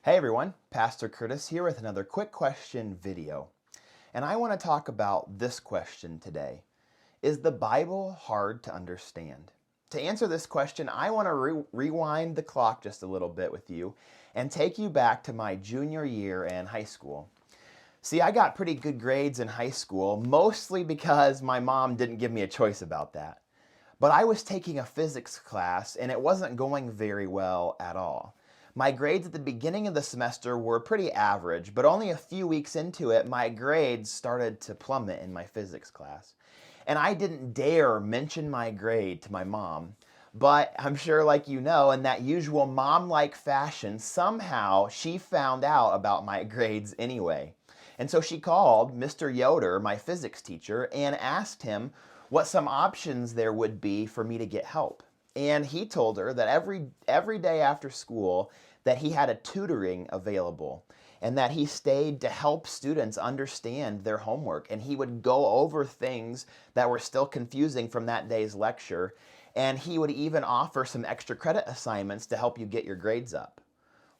Hey everyone, Pastor Curtis here with another quick question video. And I want to talk about this question today. Is the Bible hard to understand? To answer this question, I want to rewind the clock just a little bit with you and take you back to my junior year in high school. See, I got pretty good grades in high school, mostly because my mom didn't give me a choice about that. But I was taking a physics class and it wasn't going very well at all. My grades at the beginning of the semester were pretty average, but only a few weeks into it, my grades started to plummet in my physics class. And I didn't dare mention my grade to my mom. But I'm sure, like you know, in that usual mom-like fashion, somehow she found out about my grades anyway. And so she called Mr. Yoder, my physics teacher, and asked him what some options there would be for me to get help. And he told her that every day after school that he had a tutoring available and that he stayed to help students understand their homework, and he would go over things that were still confusing from that day's lecture, and he would even offer some extra credit assignments to help you get your grades up.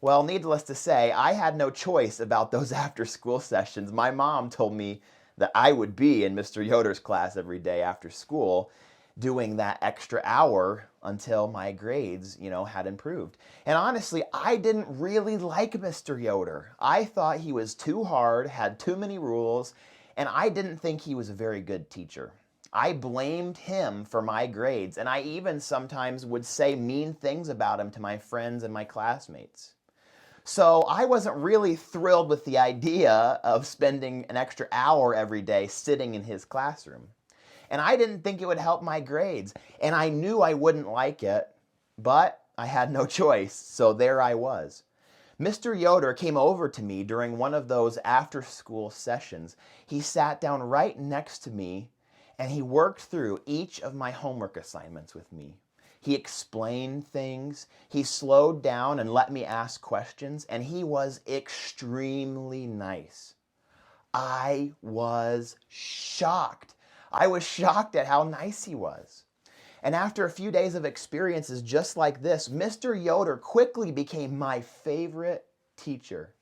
Well, needless to say, I had no choice about those after school sessions. My mom told me that I would be in Mr. Yoder's class every day after school, doing that extra hour until my grades, had improved. And honestly, I didn't really like Mr. Yoder. I thought he was too hard, had too many rules, and I didn't think he was a very good teacher. I blamed him for my grades, and I even sometimes would say mean things about him to my friends and my classmates. So I wasn't really thrilled with the idea of spending an extra hour every day sitting in his classroom. And I didn't think it would help my grades. And I knew I wouldn't like it, but I had no choice. So there I was. Mr. Yoder came over to me during one of those after-school sessions. He sat down right next to me and he worked through each of my homework assignments with me. He explained things, he slowed down and let me ask questions, and he was extremely nice. I was shocked. I was shocked at how nice he was. And after a few days of experiences just like this, Mr. Yoder quickly became my favorite teacher.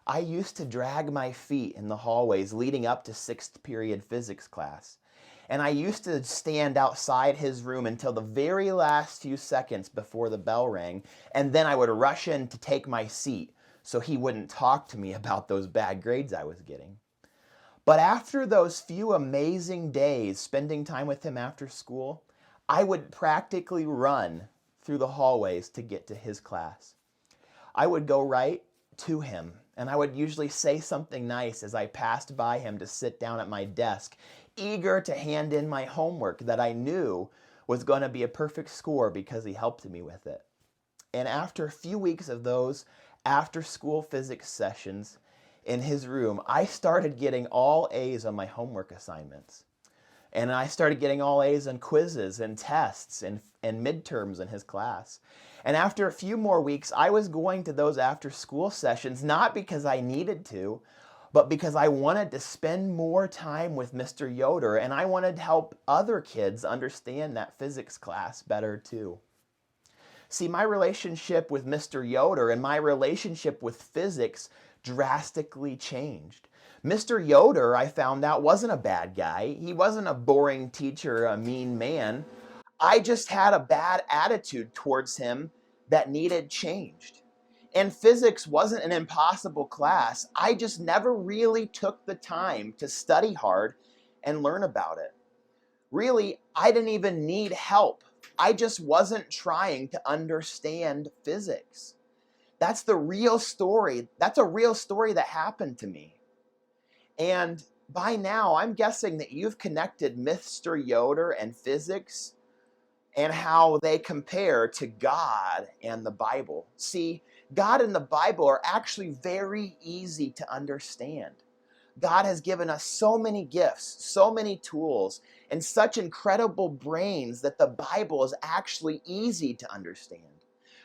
I used to drag my feet in the hallways leading up to sixth period physics class. And I used to stand outside his room until the very last few seconds before the bell rang, and then I would rush in to take my seat so he wouldn't talk to me about those bad grades I was getting. But after those few amazing days spending time with him after school, I would practically run through the hallways to get to his class. I would go right to him, and I would usually say something nice as I passed by him to sit down at my desk, eager to hand in my homework that I knew was going to be a perfect score because he helped me with it. And after a few weeks of those after-school physics sessions in his room, I started getting all A's on my homework assignments. And I started getting all A's on quizzes and tests and midterms in his class. And after a few more weeks, I was going to those after-school sessions, not because I needed to, but because I wanted to spend more time with Mr. Yoder, and I wanted to help other kids understand that physics class better too. See, my relationship with Mr. Yoder and my relationship with physics drastically changed. Mr. Yoder, I found out, wasn't a bad guy. He wasn't a boring teacher, a mean man. I just had a bad attitude towards him that needed changed. And physics wasn't an impossible class. I just never really took the time to study hard and learn about it. Really, I didn't even need help. I just wasn't trying to understand physics. That's the real story. That's a real story that happened to me. And by now, I'm guessing that you've connected Mr. Yoder and physics and how they compare to God and the Bible. See, God and the Bible are actually very easy to understand. God has given us so many gifts, so many tools, and such incredible brains that the Bible is actually easy to understand.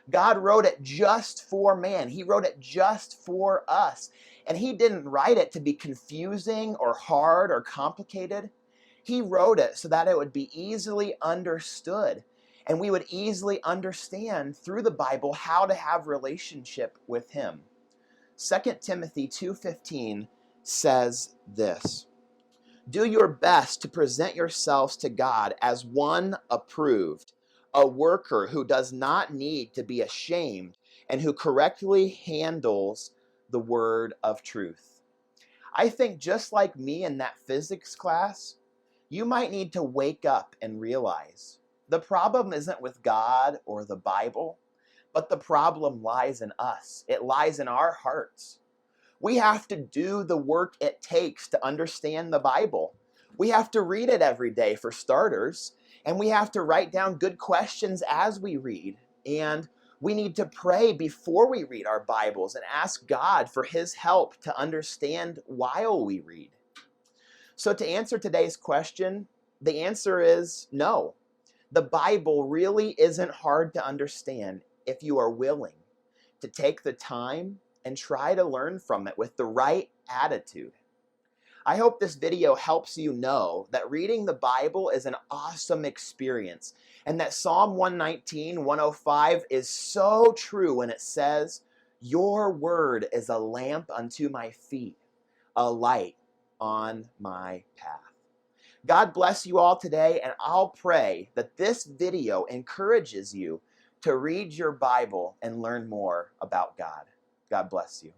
God wrote it just for man. He wrote it just for us. And he didn't write it to be confusing or hard or complicated. He wrote it so that it would be easily understood. and we would easily understand through the Bible how to have relationship with him. 2 Timothy 2:15 says this: "Do your best to present yourselves to God as one approved, a worker who does not need to be ashamed and who correctly handles the word of truth." I think just like me in that physics class, you might need to wake up and realize the problem isn't with God or the Bible, but the problem lies in us. It lies in our hearts. We have to do the work it takes to understand the Bible. We have to read it every day for starters, and we have to write down good questions as we read. And we need to pray before we read our Bibles and ask God for his help to understand while we read. So to answer today's question, the answer is no. The Bible really isn't hard to understand if you are willing to take the time and try to learn from it with the right attitude. I hope this video helps you know that reading the Bible is an awesome experience, and that Psalm 119:105 is so true when it says, "Your word is a lamp unto my feet, a light on my path." God bless you all today, and I'll pray that this video encourages you to read your Bible and learn more about God. God bless you.